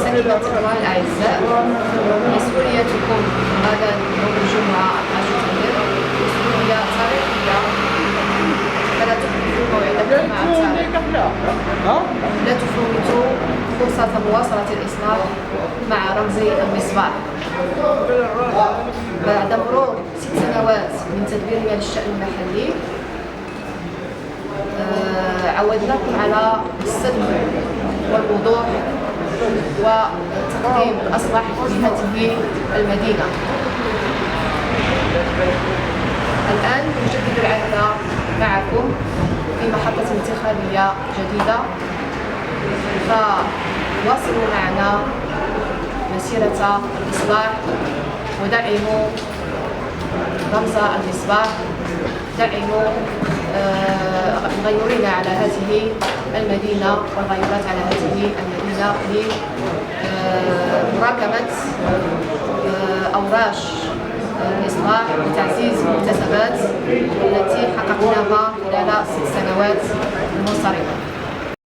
ساكنة الله الأعزاء، مسؤوليتكم غدا يوم الجمعة 12 تمرير مسؤولية تاريخية، فلا تخلفوا موعدكم مع التاريخ، لا تفوتوا فرصة مواصلة الإصلاح مع رمز المصباح. بعد مرور 6 سنوات من تدبيرنا للشأن المحلي، عودناكم على الصدق والوضوح وتقديم الأصلح لهذه المدينة. الآن نجدد العهد معكم في محطة انتخابية جديدة، فواصلوا معنا مسيرة الإصلاح ودعموا رمز المصباح، دعموا الغيورين على هذه المدينة والغيورات على هذه المدينة لمراكمة أوراش الإصلاح وتعزيز المكتسبات التي حققناها خلال 6 سنوات منصرمة.